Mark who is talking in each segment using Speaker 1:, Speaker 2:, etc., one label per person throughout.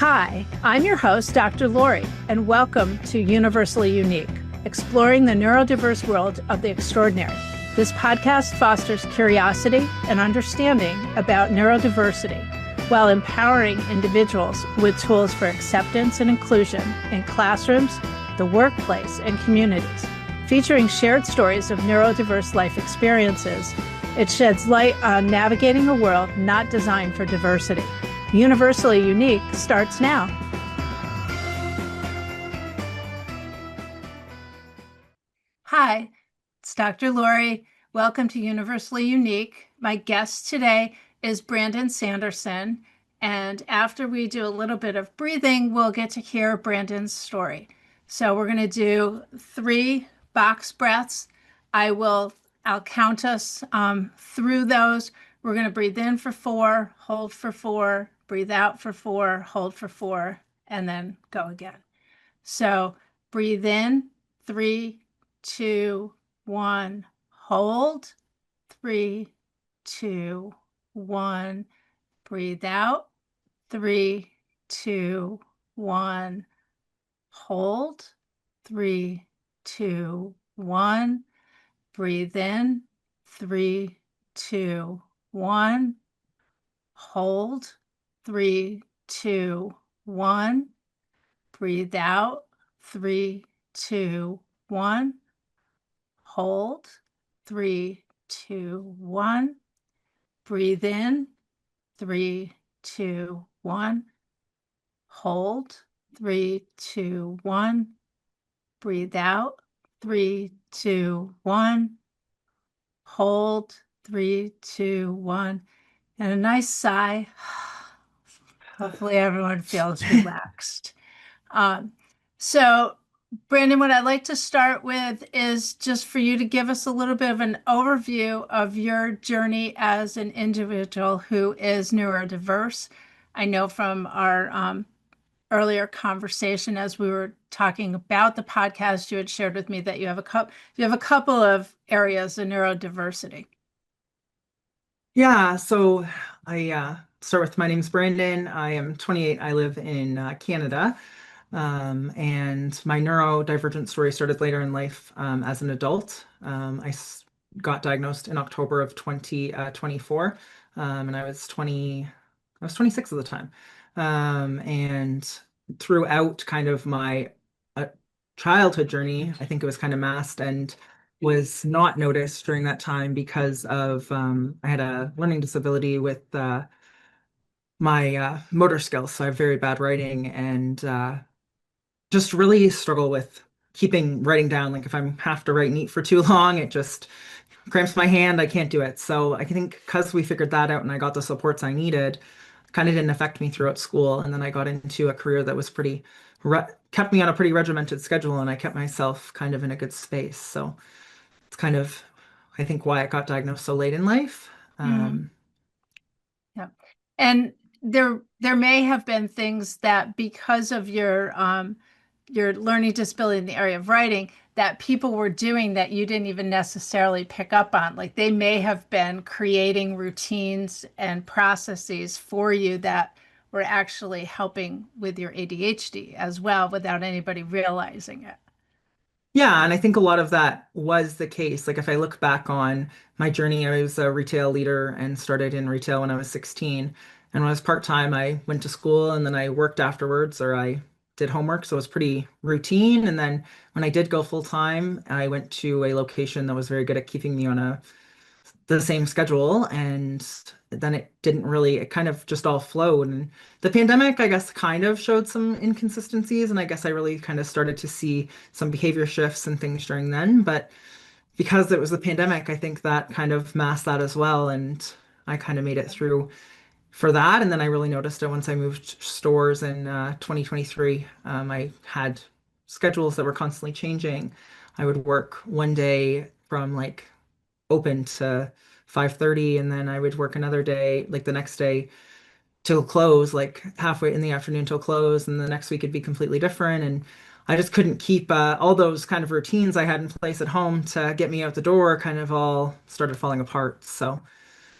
Speaker 1: Hi, I'm your host, Dr. Lori, and welcome to Universally Unique, exploring the neurodiverse world of the extraordinary. This podcast fosters curiosity and understanding about neurodiversity while empowering individuals with tools for acceptance and inclusion in classrooms, the workplace, and communities. Featuring shared stories of neurodiverse life experiences, it sheds light on navigating a world not designed for diversity. Universally Unique starts now. Hi, it's Dr. Lori. Welcome to Universally Unique. My guest today is Brandon Sanderson, and after we do a little bit of breathing, we'll get to hear Brandon's story. So we're going to do 3 box breaths. I'll count us through those. We're going to breathe in for 4, hold for 4, breathe out for 4, hold for 4, and then go again. So breathe in, 3, 2, 1, hold, 3, 2, 1, breathe out, 3, 2, 1, hold, 3, 2, 1, breathe in, 3, 2, 1, hold, 3, 2, 1, breathe out, 3, 2, 1, hold, 3, 2, 1, breathe in, 3, 2, 1, hold, 3, 2, 1, breathe out, 3, 2, 1, hold, 3, 2, 1, and a nice sigh. Hopefully everyone feels relaxed. So Brandon, what I'd like to start with is just for you to give us a little bit of an overview of your journey as an individual who is neurodiverse. I know from our earlier conversation, as we were talking about the podcast, you had shared with me that you have a couple of areas of neurodiversity.
Speaker 2: Yeah, so I start with my name's Brandon. I am 28. I live in Canada. And my neurodivergent story started later in life as an adult. I got diagnosed in October of 2024, and I was 26 at the time. And throughout kind of my childhood journey, I think it was kind of masked and was not noticed during that time because of I had a learning disability with my motor skills. So I have very bad writing and just really struggle with keeping writing down. Like if I have to write neat for too long, it just cramps my hand. I can't do it. So I think because we figured that out and I got the supports I needed, kind of didn't affect me throughout school. And then I got into a career that was kept me on a pretty regimented schedule, and I kept myself kind of in a good space. So it's kind of, I think, why I got diagnosed so late in life.
Speaker 1: Yeah. And there may have been things that because of your learning disability in the area of writing that people were doing that you didn't even necessarily pick up on. Like they may have been creating routines and processes for you that were actually helping with your ADHD as well without anybody realizing it.
Speaker 2: Yeah, and I think a lot of that was the case. Like if I look back on my journey, I was a retail leader and started in retail when I was 16. And when I was part-time, I went to school and then I worked afterwards or I did homework. So it was pretty routine. And then when I did go full-time, I went to a location that was very good at keeping me on the same schedule. And then it kind of just all flowed. And the pandemic, I guess, kind of showed some inconsistencies. And I guess I really kind of started to see some behavior shifts and things during then. But because it was the pandemic, I think that kind of masked that as well. And I kind of made it through for that. And then I really noticed it once I moved stores in 2023. I had schedules that were constantly changing. I would work one day from like open to 5:30, and then I would work another day, like the next day till close, like halfway in the afternoon till close, and the next week it'd be completely different. And I just couldn't keep all those kind of routines I had in place at home to get me out the door kind of all started falling apart. So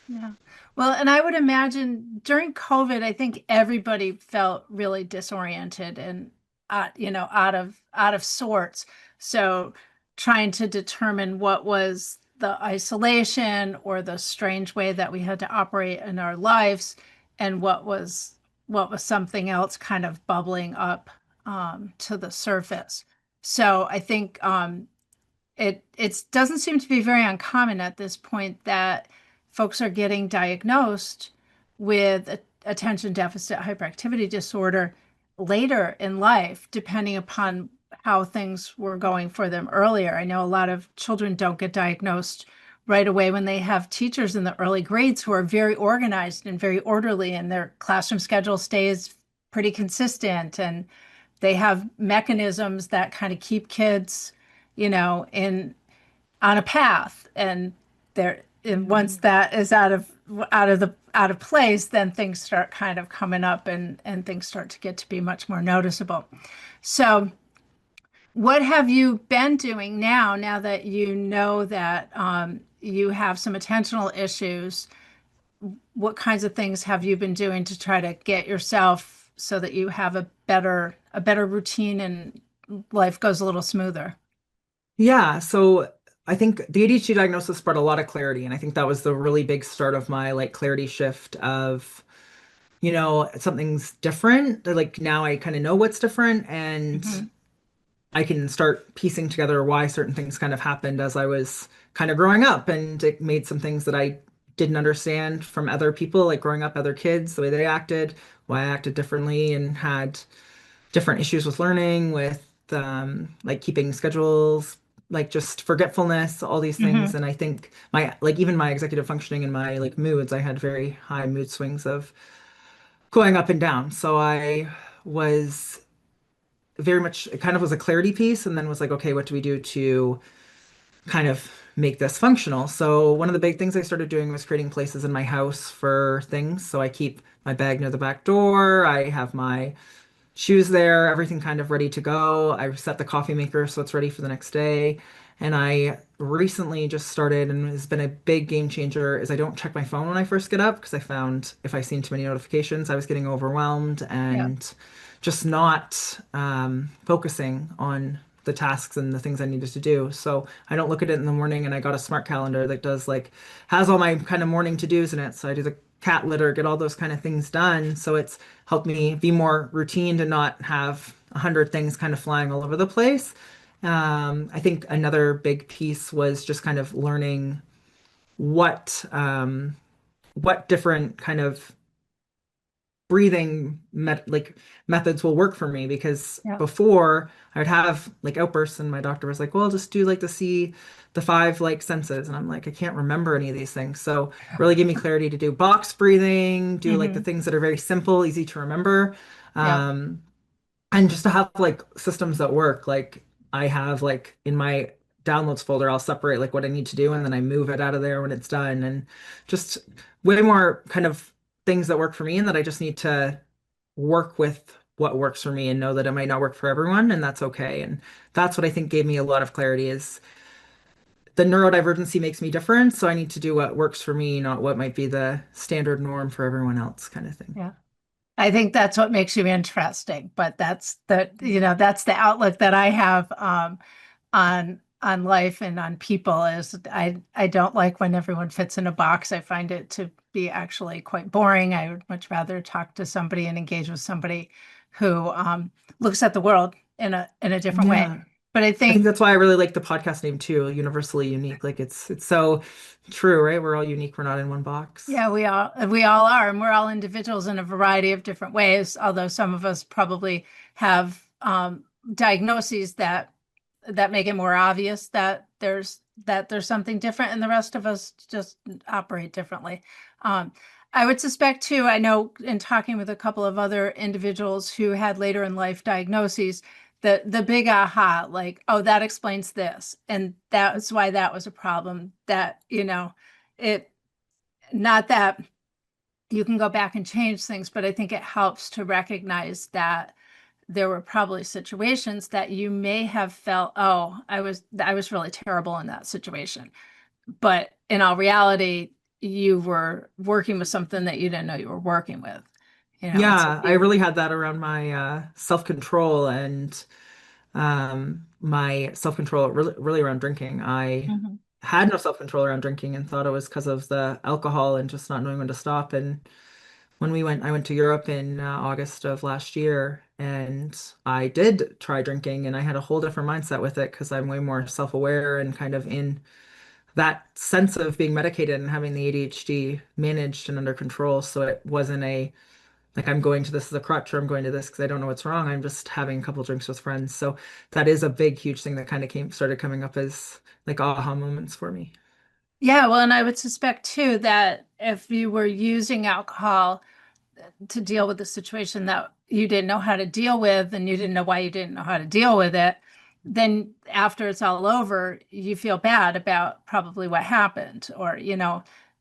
Speaker 1: Yeah. Well, and I would imagine during COVID, I think everybody felt really disoriented and out of sorts. So trying to determine what was the isolation or the strange way that we had to operate in our lives and what was something else kind of bubbling up to the surface. So I think it doesn't seem to be very uncommon at this point that folks are getting diagnosed with attention deficit hyperactivity disorder later in life, depending upon how things were going for them earlier. I know a lot of children don't get diagnosed right away when they have teachers in the early grades who are very organized and very orderly, and their classroom schedule stays pretty consistent, and they have mechanisms that kind of keep kids in on a path, and there and once
Speaker 2: Mhm.
Speaker 1: that is out of place, then things start kind of coming up, and things start to get to be much more noticeable. So what have you been doing now that you know that you have some attentional issues? What kinds of things have you been doing to try to get yourself so that you have a better routine and life goes a little smoother?
Speaker 2: Yeah, so I think the ADHD diagnosis brought a lot of clarity, and I think that was the really big start of my like clarity shift of, something's different. Like now I kind of know what's different, and
Speaker 1: Hmm.
Speaker 2: I can start piecing together why certain things kind of happened as I was kind of growing up, and it made some things that I didn't understand from other people, like growing up, other kids, the way they acted, why I acted differently, and had different issues with learning, with like keeping schedules, like just forgetfulness, all these things.
Speaker 1: Hmm.
Speaker 2: And I think my like even my executive functioning and my like moods, I had very high mood swings of going up and down. So I was very much it kind of was a clarity piece, and then was like, okay, what do we do to kind of make this functional? So one of the big things I started doing was creating places in my house for things. So I keep my bag near the back door. I have my shoes there, everything kind of ready to go. I set the coffee maker so it's ready for the next day. And I recently just started, and it's been a big game changer, is I don't check my phone when I first get up because I found if I seen too many notifications, I was getting overwhelmed
Speaker 1: Yeah.
Speaker 2: and just not focusing on the tasks and the things I needed to do. So I don't look at it in the morning, and I got a smart calendar that does like has all my kind of morning to-dos in it. So I do the cat litter, get all those kind of things done. So it's helped me be more routine to not have 100 things kind of flying all over the place. I think another big piece was just kind of learning what different kind of methods will work for me, because
Speaker 1: Yeah.
Speaker 2: before I would have like outbursts and my doctor was like, well, just do like the five like senses, and I'm like, I can't remember any of these things. So really give me clarity to do box breathing, do like the
Speaker 1: Hmm.
Speaker 2: things that are very simple, easy to remember.
Speaker 1: Yep.
Speaker 2: um and just to have like systems that work. Like I have like in my downloads folder, I'll separate like what I need to do, and then I move it out of there when it's done, and just way more kind of things that work for me, and that I just need to work with what works for me and know that it might not work for everyone, and that's okay. And that's what I think gave me a lot of clarity, is the neurodivergency makes me different, so I need to do what works for me, not what might be the standard norm for everyone else kind of thing.
Speaker 1: Yeah. I think that's what makes you interesting, but that's the outlook that I have on life and on people is I don't like when everyone fits in a box. I find it to be actually quite boring. I would much rather talk to somebody and engage with somebody who looks at the world in a different way.
Speaker 2: Yeah.
Speaker 1: But I
Speaker 2: I think
Speaker 1: think
Speaker 2: that's why I really like the podcast name too, Universally Unique. Like it's so true, right? We're all unique. We're not in one box.
Speaker 1: yeah, we all are, and we're all individuals in a variety of different ways, although some of us probably have diagnoses that make it more obvious that there's something different, and the rest of us just operate differently. Um, I would suspect too, I know in talking with a couple of other individuals who had later in life diagnoses, the big aha, like, oh, that explains this, and that's why that was a problem. That, it not that you can go back and change things, but I think it helps to recognize that there were probably situations that you may have felt, oh, I was really terrible in that situation. But in all reality, you were working with something that you didn't know you were working with. It's like
Speaker 2: Yeah, I
Speaker 1: you.
Speaker 2: really had that around my self-control and my self-control really around drinking. I
Speaker 1: Mhm.
Speaker 2: had no self-control around drinking and thought it was because of the alcohol and just not knowing when to stop. And when I went to Europe in August of last year, and I did try drinking, and I had a whole different mindset with it because I'm way more self-aware and kind of in that sense of being medicated and having the ADHD managed and under control. So it wasn't a like I'm going to this as a crutch or I'm going to this because I don't know what's wrong. I'm just having a couple drinks with friends. So that is a big, huge thing that kind of started coming up as like aha moments for me.
Speaker 1: Yeah, well, and I would suspect too that if you were using alcohol to deal with the situation that you didn't know how to deal with and you didn't know why you didn't know how to deal with it, then after it's all over, you feel bad about probably what happened. Or,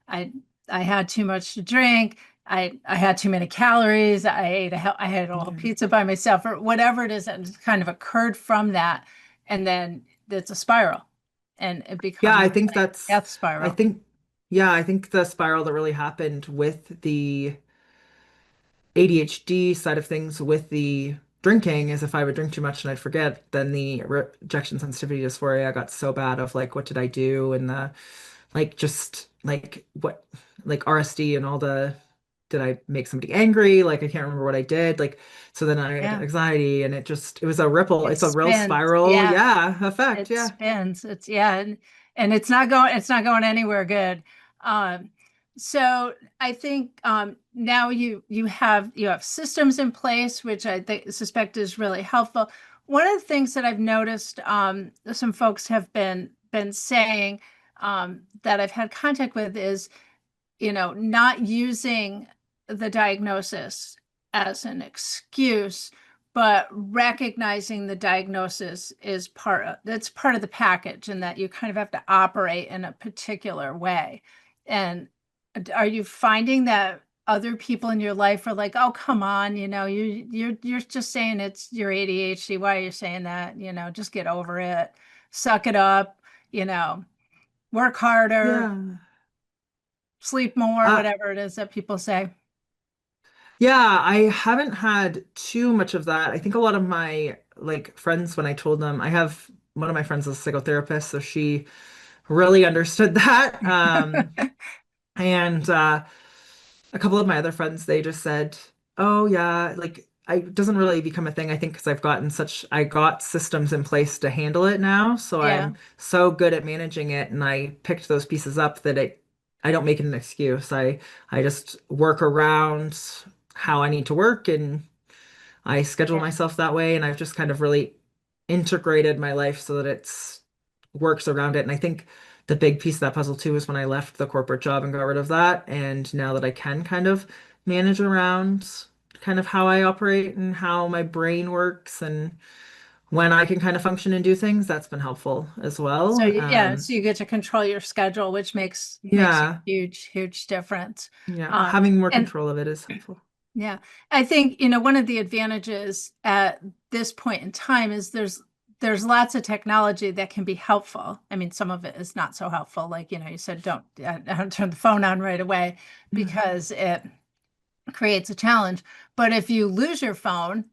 Speaker 1: I I had too much to drink. I had too many calories. I had a whole
Speaker 2: Yeah.
Speaker 1: pizza by myself or whatever it is that kind of occurred from that. And then it's a spiral and it
Speaker 2: Yeah,
Speaker 1: becomes
Speaker 2: I think
Speaker 1: like
Speaker 2: that's,
Speaker 1: death
Speaker 2: I
Speaker 1: spiral.
Speaker 2: think, yeah, I think the spiral that really happened with the ADHD side of things with the drinking is if I would drink too much and I'd forget, then the rejection sensitivity dysphoria got so bad of like, what did I do? And the like, just like what, like RSD and all the, did I make somebody angry? Like, I can't remember what I did. Like, so then I had
Speaker 1: Yeah.
Speaker 2: anxiety and it was a ripple.
Speaker 1: It
Speaker 2: It's a real
Speaker 1: spins.
Speaker 2: spiral.
Speaker 1: Yeah.
Speaker 2: Yeah, effect.
Speaker 1: It
Speaker 2: Yeah.
Speaker 1: spins. It's yeah, and it's not going anywhere good. Um, so I think now you have systems in place, which I think suspect is really helpful. One of the things that I've noticed some folks have been saying that I've had contact with is not using the diagnosis as an excuse, but recognizing the diagnosis is that's part of the package and that you kind of have to operate in a particular way. And are you finding that other people in your life are like, oh, come on, you're just saying it's your ADHD. Why are you saying that? Just get over it, suck it up, you know, work harder,
Speaker 2: Yeah.
Speaker 1: sleep more,
Speaker 2: Uh,
Speaker 1: whatever it is that people say.
Speaker 2: yeah, I haven't had too much of that. I think a lot of my like friends, when I told them, I have one of my friends is a psychotherapist, so she really understood that. And a couple of my other friends, they just said, "Oh yeah, like it doesn't really become a thing." I think because I got systems in place to handle it now, so
Speaker 1: Yeah,
Speaker 2: I'm so good at managing it, and I picked those pieces up that I don't make it an excuse. I just work around how I need to work, and I schedule
Speaker 1: yeah.
Speaker 2: myself that way, and I've just kind of really integrated my life so that it's works around it. And I think the big piece of that puzzle too is when I left the corporate job and got rid of that. And now that I can kind of manage around kind of how I operate and how my brain works and when I can kind of function and do things, that's been helpful as well.
Speaker 1: So you get to control your schedule, which makes a
Speaker 2: Yeah,
Speaker 1: huge, huge difference.
Speaker 2: yeah,
Speaker 1: Um,
Speaker 2: having more
Speaker 1: and
Speaker 2: control of it is helpful.
Speaker 1: yeah, I think, one of the advantages at this point in time is there's lots of technology that can be helpful. I mean, some of it is not so helpful. Like, you said, don't turn the phone on right away
Speaker 2: Yeah.
Speaker 1: because it creates a challenge. But if you lose your phone,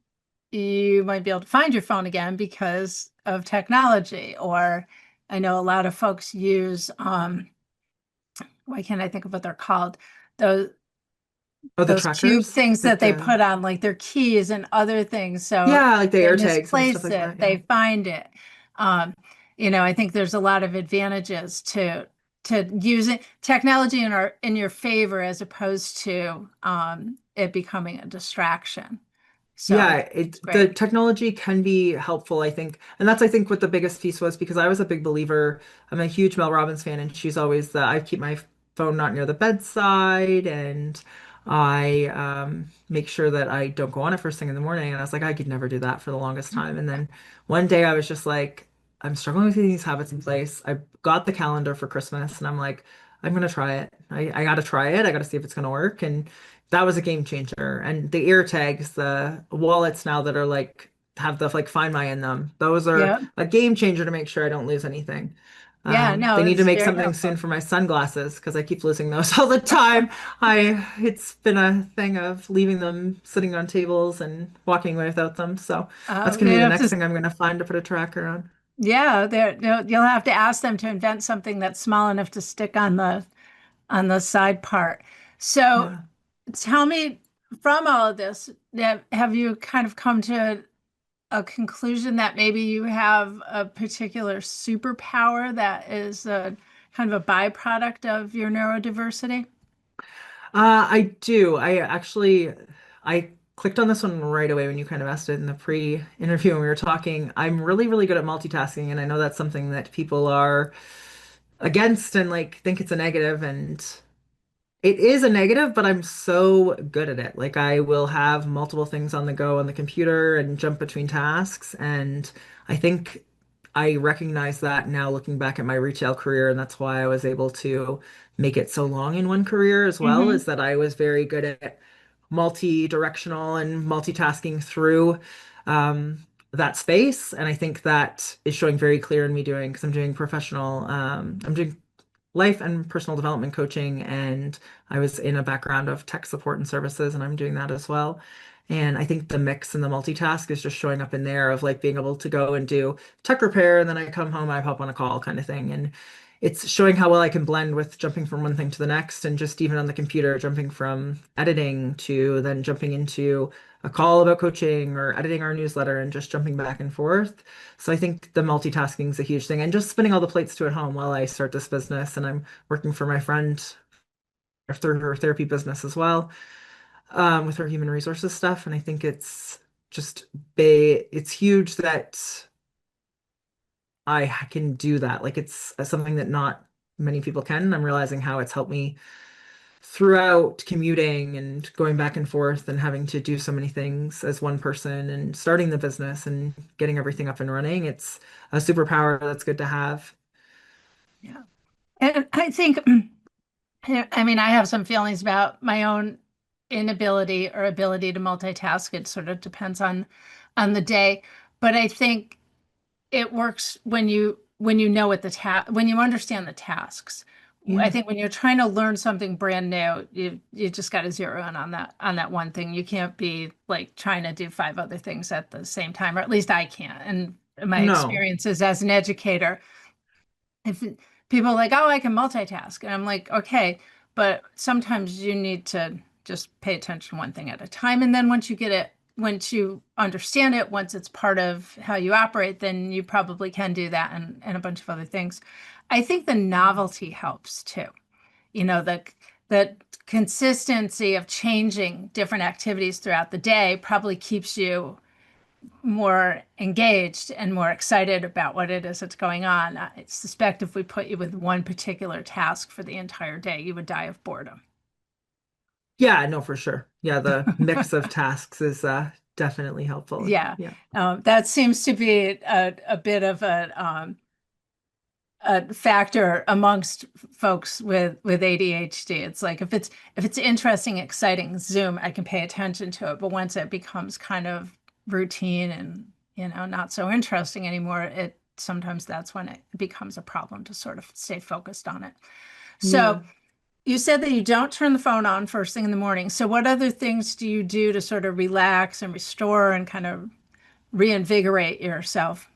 Speaker 1: you might be able to find your phone again because of technology. Or I know a lot of folks use why can't I think of what they're called? Those
Speaker 2: Oh, the
Speaker 1: those cube
Speaker 2: trackers,
Speaker 1: things that
Speaker 2: like
Speaker 1: they
Speaker 2: the
Speaker 1: put on like their keys and other things. So
Speaker 2: yeah, like the
Speaker 1: they
Speaker 2: air tags and stuff
Speaker 1: misplace
Speaker 2: like that.
Speaker 1: it,
Speaker 2: Yeah.
Speaker 1: they find it. Um, I think there's a lot of advantages to using technology in your favor as opposed to it becoming a distraction. So I
Speaker 2: Yeah,
Speaker 1: think it's
Speaker 2: the
Speaker 1: great.
Speaker 2: technology can be helpful, I think. And that's I think what the biggest piece was because I was a big believer. I'm a huge Mel Robbins fan and she's always I keep my phone not near the bedside and I make sure that I don't go on it first thing in the morning. And I was like, I could never do that for the longest time. And then one day I was just like, I'm struggling with getting these habits in place. I got the calendar for Christmas and I'm like, I'm gonna try it. I gotta try it. I gotta see if it's gonna work. And that was a game changer. And the ear tags, the wallets now that are like have the like Find My in them, those are
Speaker 1: Yeah.
Speaker 2: a game changer to make sure I don't lose anything.
Speaker 1: Yeah, no,
Speaker 2: They need to
Speaker 1: it's
Speaker 2: make
Speaker 1: very
Speaker 2: something soon
Speaker 1: helpful.
Speaker 2: for my sunglasses because I keep losing those all the time. It's been a thing of leaving them sitting on tables and walking away without them. So that's
Speaker 1: You
Speaker 2: going to be the
Speaker 1: have
Speaker 2: next
Speaker 1: to,
Speaker 2: thing I'm going to find to put a tracker on.
Speaker 1: yeah, you'll have to ask them to invent something that's small enough to stick on the side part. So
Speaker 2: Yeah.
Speaker 1: tell me, from all of this, have you kind of come to a conclusion that maybe you have a particular superpower that is a kind of a byproduct of your neurodiversity?
Speaker 2: I do. I clicked on this one right away when you kind of asked it in the pre-interview when we were talking. I'm really, really good at multitasking, and I know that's something that people are against and like think it's a negative, and it is a negative, but I'm so good at it. Like I will have multiple things on the go on the computer and jump between tasks. And I think I recognize that now looking back at my retail career, and that's why I was able to make it so long in one career as well,
Speaker 1: Hmm.
Speaker 2: is that I was very good at multi-directional and multitasking through that space. And I think that is showing very clear in me doing, because I'm doing life and personal development coaching, and I was in a background of tech support and services, and I'm doing that as well. And I think the mix and the multitask is just showing up in there of like being able to go and do tech repair, and then I come home, I hop on a call kind of thing. And it's showing how well I can blend with jumping from one thing to the next, and just even on the computer, jumping from editing to then jumping into a call about coaching or editing our newsletter and just jumping back and forth. So I think the multitasking is a huge thing, and just spinning all the plates to at home while I start this business, and I'm working for my friend through her therapy business as well, with her human resources stuff. And I think it's just it's huge that I can do that. Like it's something that not many people can. And I'm realizing how it's helped me throughout commuting and going back and forth and having to do so many things as one person and starting the business and getting everything up and running. It's a superpower that's good to have.
Speaker 1: Yeah. And I think, I mean, I have some feelings about my own inability or ability to multitask. It sort of depends on the day. But I think it works when you know what when you understand the tasks. I
Speaker 2: Yeah.
Speaker 1: think when you're trying to learn something brand new, you just got to zero in on that one thing. You can't be like trying to do five other things at the same time, or at least I can't. And my
Speaker 2: No.
Speaker 1: experiences as an educator, if people are like, oh, I can multitask, and I'm like, okay, but sometimes you need to just pay attention to one thing at a time. And then once you understand it, once it's part of how you operate, then you probably can do that and a bunch of other things. I think the novelty helps too. You know, the consistency of changing different activities throughout the day probably keeps you more engaged and more excited about what it is that's going on. I suspect if we put you with one particular task for the entire day, you would die of boredom.
Speaker 2: Yeah, no, for sure. Yeah, the mix of tasks is definitely helpful.
Speaker 1: Yeah,
Speaker 2: Yeah.
Speaker 1: that seems to be a bit of a factor amongst folks with ADHD. It's like if it's interesting, exciting, Zoom, I can pay attention to it. But once it becomes kind of routine and not so interesting anymore, it sometimes that's when it becomes a problem to sort of stay focused on it. So
Speaker 2: Yeah.
Speaker 1: you said that you don't turn the phone on first thing in the morning. So what other things do you do to sort of relax and restore and kind of reinvigorate yourself?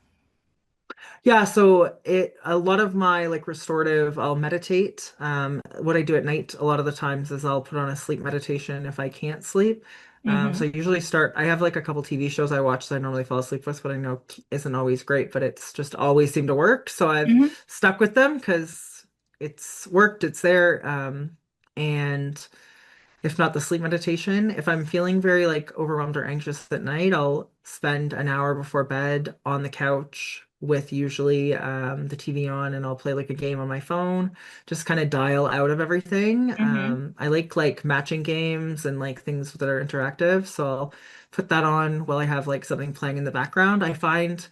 Speaker 2: Yeah, so a lot of my like restorative, I'll meditate. What I do at night a lot of the times is I'll put on a sleep meditation if I can't sleep. So
Speaker 1: Hmm.
Speaker 2: I usually start, I have like a couple TV shows I watch that I normally fall asleep with, but I know isn't always great, but it's just always seemed to work. So I've
Speaker 1: Hmm.
Speaker 2: stuck with them because it's worked, it's there. And if not the sleep meditation, if I'm feeling very like overwhelmed or anxious at night, I'll spend an hour before bed on the couch with usually the TV on, and I'll play like a game on my phone, just kind of dial out of everything.
Speaker 1: Hmm.
Speaker 2: I like matching games and like things that are interactive, so I'll put that on while I have like something playing in the background. I find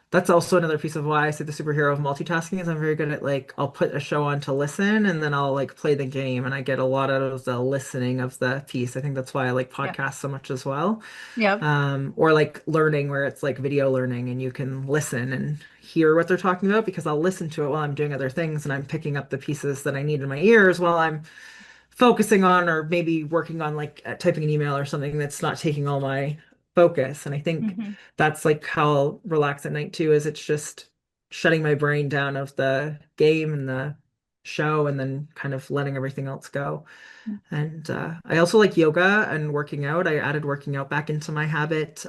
Speaker 2: that's also another piece of why I say the superhero of multitasking is I'm very good at like I'll put a show on to listen and then I'll like play the game and I get a lot out of the listening of the piece. I think that's why I like
Speaker 1: Yeah.
Speaker 2: podcasts so much as well.
Speaker 1: Yep.
Speaker 2: Or like learning where it's like video learning and you can listen and hear what they're talking about because I'll listen to it while I'm doing other things and I'm picking up the pieces that I need in my ears while I'm focusing on or maybe working on like typing an email or something that's not taking all my focus. And I think
Speaker 1: Hmm.
Speaker 2: that's like how I'll relax at night too, is it's just shutting my brain down of the game and the show and then kind of letting everything else go. And I also like yoga and working out. I added working out back into my habit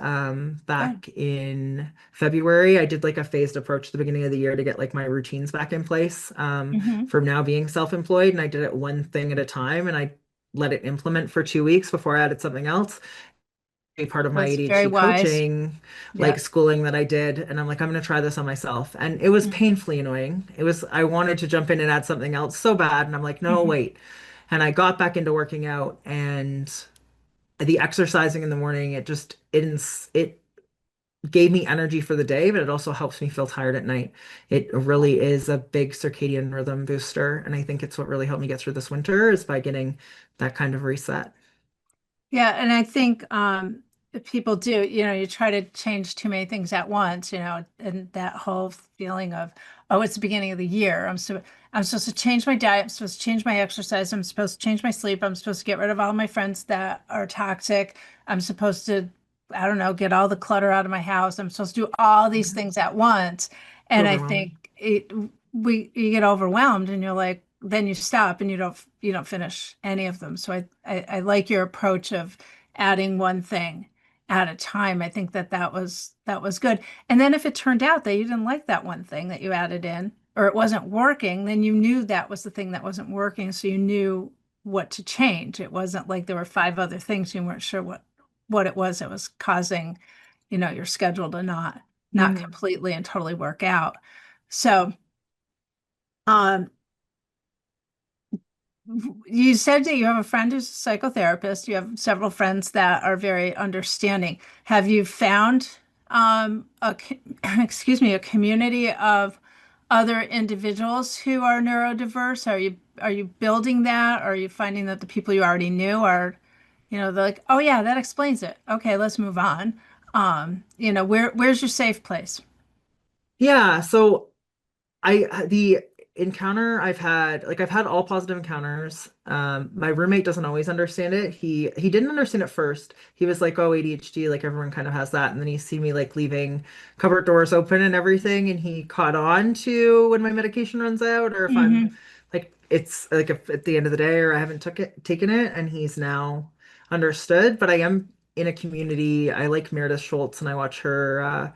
Speaker 1: Good.
Speaker 2: back in February. I did like a phased approach at the beginning of the year to get like my routines back in place
Speaker 1: Hmm.
Speaker 2: from now being self-employed. And I did it one thing at a time and I let it implement for 2 weeks before I added something else. A part of my
Speaker 1: That's very
Speaker 2: ADHD
Speaker 1: wise.
Speaker 2: coaching, like
Speaker 1: Yeah.
Speaker 2: schooling that I did. And I'm like, I'm going to try this on myself. And it was
Speaker 1: Hmm.
Speaker 2: painfully annoying. I wanted to jump in and add something else so bad. And I'm like, no,
Speaker 1: Hmm.
Speaker 2: wait. And I got back into working out and the exercising in the morning, it gave me energy for the day, but it also helps me feel tired at night. It really is a big circadian rhythm booster. And I think it's what really helped me get through this winter is by getting that kind of reset.
Speaker 1: Yeah, and I think people do, you try to change too many things at once, and that whole feeling of, oh, it's the beginning of the year. I'm supposed to change my diet, I'm supposed to change my exercise, I'm supposed to change my sleep, I'm supposed to get rid of all my friends that are toxic. I'm supposed to, I don't know, get all the clutter out of my house. I'm supposed to do all these
Speaker 2: Mhm.
Speaker 1: things at once.
Speaker 2: It's
Speaker 1: And I
Speaker 2: overwhelming.
Speaker 1: think you get overwhelmed and you're like, then you stop and you don't finish any of them. So I like your approach of adding one thing at a time. I think that was good. And then if it turned out that you didn't like that one thing that you added in or it wasn't working, then you knew that was the thing that wasn't working. So you knew what to change. It wasn't like there were five other things you weren't sure what it was that was causing, your schedule to not
Speaker 2: Mhm.
Speaker 1: completely and totally work out. So um you said that you have a friend who's a psychotherapist. You have several friends that are very understanding. Have you found excuse me, a community of other individuals who are neurodiverse? Are you building that? Or are you finding that the people you already knew are, they're like, oh yeah, that explains it. Okay, let's move on. Where's your safe place?
Speaker 2: Yeah, so the encounter I've had, like I've had all positive encounters. My roommate doesn't always understand it. He didn't understand it first. He was like, "Oh, ADHD, like everyone kind of has that." And then he see me like leaving cupboard doors open and everything, and he caught on to when my medication runs out, or if I'm
Speaker 1: Hmm.
Speaker 2: like it's like if at the end of the day, or I haven't taken it, and he's now understood. But I am in a community. I like Meredith Schultz, and I watch her.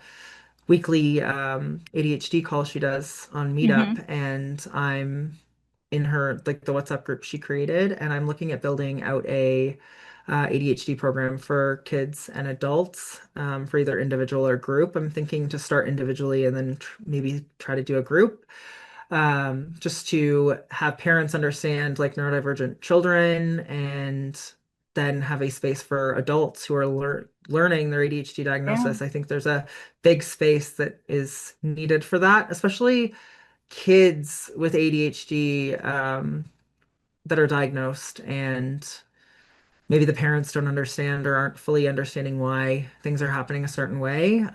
Speaker 2: Weekly ADHD call she does on
Speaker 1: Hmm.
Speaker 2: Meetup, and I'm in her like the WhatsApp group she created, and I'm looking at building out a ADHD program for kids and adults for either individual or group. I'm thinking to start individually and then maybe try to do a group just to have parents understand like neurodivergent children and then have a space for adults who are learning their ADHD
Speaker 1: Yeah.
Speaker 2: diagnosis. I think there's a big space that is needed for that, especially kids with ADHD that are diagnosed and maybe the parents don't understand or aren't fully understanding why things are happening a certain way.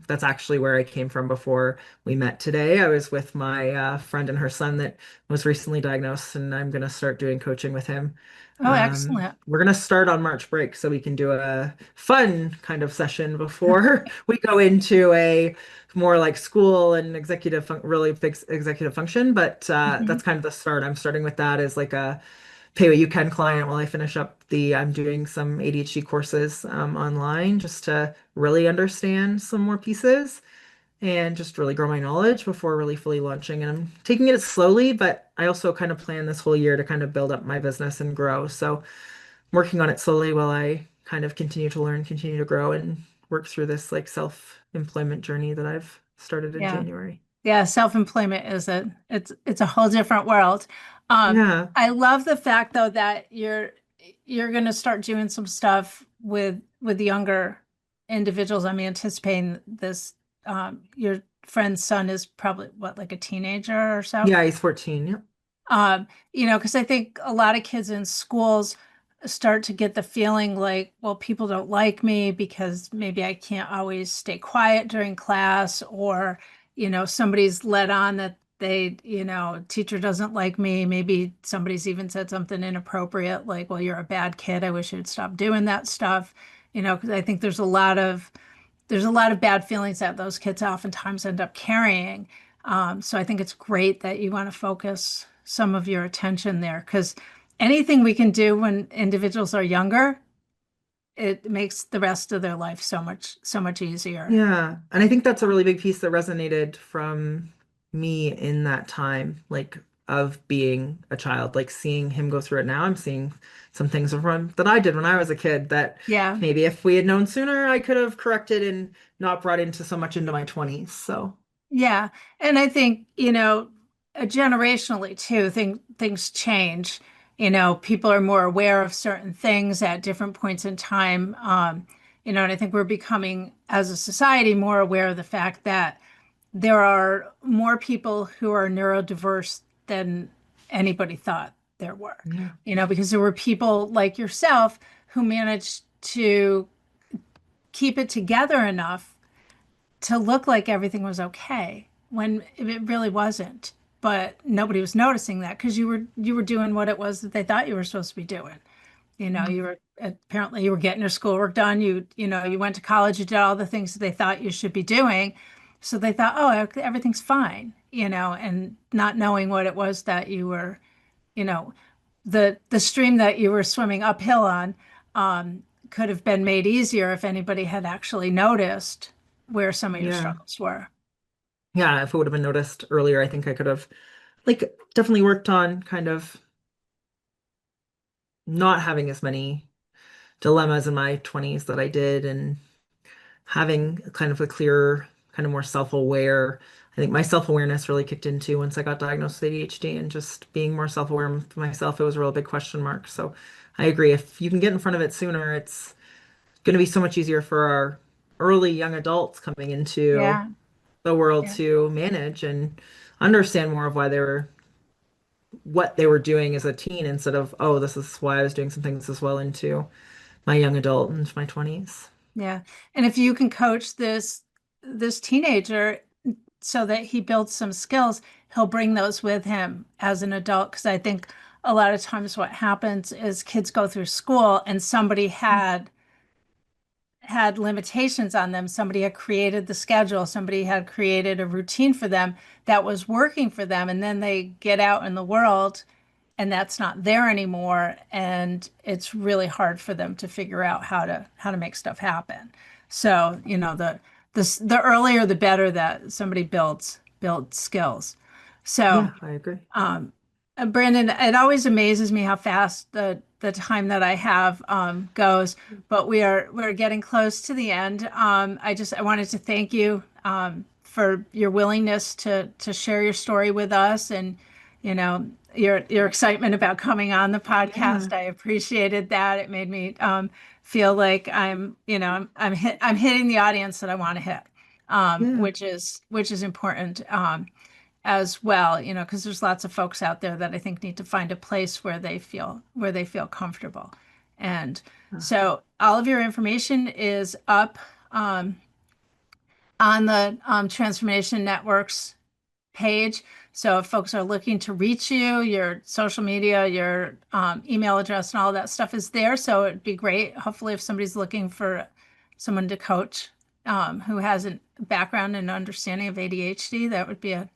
Speaker 2: That's actually where I came from before we met today. I was with my friend and her son that was recently diagnosed, and I'm going to start doing coaching with him.
Speaker 1: Oh, excellent.
Speaker 2: We're going to start on March break so we can do a fun kind of session before we go into a more like school and really big executive function. But
Speaker 1: Hmm.
Speaker 2: that's kind of the start. I'm starting with that as like a pay what you can client while I finish up I'm doing some ADHD courses online just to really understand some more pieces and just really grow my knowledge before really fully launching. And I'm taking it slowly, but I also kind of plan this whole year to kind of build up my business and grow. So I'm working on it slowly while I kind of continue to learn, continue to grow and work through this like self-employment journey that I've started in
Speaker 1: Yeah.
Speaker 2: January.
Speaker 1: Yeah, self-employment it's a whole different world.
Speaker 2: Yeah.
Speaker 1: I love the fact though that you're going to start doing some stuff with younger individuals. I'm anticipating this. You're friend's son is probably what, like a teenager or so.
Speaker 2: Yeah, he's 14. Yep.
Speaker 1: Because I think a lot of kids in schools start to get the feeling like, well, people don't like me because maybe I can't always stay quiet during class, or, somebody's let on that teacher doesn't like me. Maybe somebody's even said something inappropriate, like, well, you're a bad kid. I wish you'd stop doing that stuff. Because I think there's a lot of bad feelings that those kids oftentimes end up carrying. So I think it's great that you want to focus some of your attention there, because anything we can do when individuals are younger, it makes the rest of their life so much easier.
Speaker 2: Yeah. And I think that's a really big piece that resonated from me in that time, like of being a child, like seeing him go through it now. I'm seeing some things from that I did when I was a kid that
Speaker 1: Yeah.
Speaker 2: maybe if we had known sooner, I could have corrected and not brought into so much into my 20s. So,
Speaker 1: Yeah. And I think, generationally too, things change. People are more aware of certain things at different points in time. And I think we're becoming, as a society, more aware of the fact that there are more people who are neurodiverse than anybody thought there were.
Speaker 2: yeah.
Speaker 1: Because there were people like yourself who managed to keep it together enough to look like everything was okay when it really wasn't. But nobody was noticing that because you were doing what it was that they thought you were supposed to be doing. You were apparently you were getting your schoolwork done. You went to college, you did all the things that they thought you should be doing. So they thought, oh, everything's fine, and not knowing what it was that you were, you know, the stream that you were swimming uphill on, could have been made easier if anybody had actually noticed where some of your
Speaker 2: Yeah.
Speaker 1: struggles were.
Speaker 2: Yeah. If it would have been noticed earlier, I think I could have like definitely worked on kind of not having as many dilemmas in my 20s that I did and having kind of a clearer, kind of more self-aware. I think my self-awareness really kicked into once I got diagnosed with ADHD and just being more self-aware of myself, it was a real big question mark. So I agree. If you can get in front of it sooner, it's going to be so much easier for our early young adults coming into
Speaker 1: Yeah,
Speaker 2: the world
Speaker 1: yeah,
Speaker 2: to manage and understand more of why they were what they were doing as a teen instead of, oh, this is why I was doing some things as well into my young adult into my 20s.
Speaker 1: yeah. And if you can coach this teenager so that he builds some skills, he'll bring those with him as an adult. Because I think a lot of times what happens is kids go through school and somebody had limitations on them. Somebody had created the schedule, somebody had created a routine for them that was working for them, and then they get out in the world and that's not there anymore, and it's really hard for them to figure out how to make stuff happen. So, the earlier the better that somebody builds skills. So,
Speaker 2: Yeah, I agree.
Speaker 1: Brandon, it always amazes me how fast the time that I have goes, but we're getting close to the end. I wanted to thank you for your willingness to share your story with us, and your excitement about coming on the
Speaker 2: Yeah,
Speaker 1: podcast. I appreciated that. It made me feel like I'm hitting the audience that I want to hit,
Speaker 2: yeah,
Speaker 1: which is important. As well, because there's lots of folks out there that I think need to find a place where they feel comfortable. And
Speaker 2: uh,
Speaker 1: so all of your information is up on the Transformation Networks page. So if folks are looking to reach you, your social media, your email address, and all that stuff is there. So it'd be great. Hopefully, if somebody's looking for someone to coach who has a background and understanding of ADHD, that would be a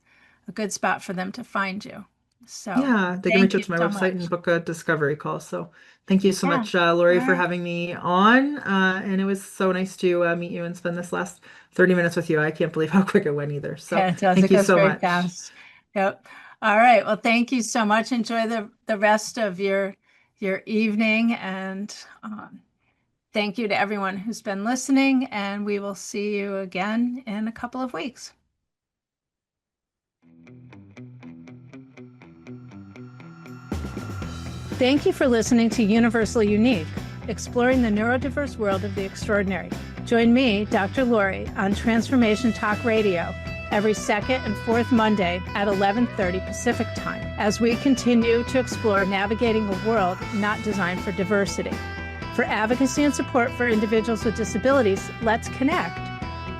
Speaker 1: good spot for them to find you. So
Speaker 2: yeah. They can
Speaker 1: thank
Speaker 2: reach out
Speaker 1: you
Speaker 2: to my
Speaker 1: so
Speaker 2: website
Speaker 1: much.
Speaker 2: and book a discovery call. So thank you so
Speaker 1: Yeah.
Speaker 2: much,
Speaker 1: All
Speaker 2: Lori, for
Speaker 1: right.
Speaker 2: having me on. And it was so nice to meet you and spend this last 30 minutes with you. I can't believe how quick it went either. So
Speaker 1: Yeah, it does.
Speaker 2: thank
Speaker 1: It
Speaker 2: you
Speaker 1: goes
Speaker 2: so
Speaker 1: very
Speaker 2: much.
Speaker 1: fast. Yep. All right. Well, thank you so much. Enjoy the rest of your evening, and thank you to everyone who's been listening. And we will see you again in a couple of weeks. Thank you for listening to Universally Unique, exploring the neurodiverse world of the extraordinary. Join me, Dr. Lori, on Transformation Talk Radio every second and fourth Monday at 11:30 Pacific Time as we continue to explore navigating a world not designed for diversity. For advocacy and support for individuals with disabilities, let's connect.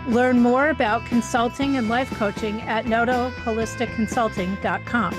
Speaker 1: Learn more about consulting and life coaching at notoholisticconsulting.com.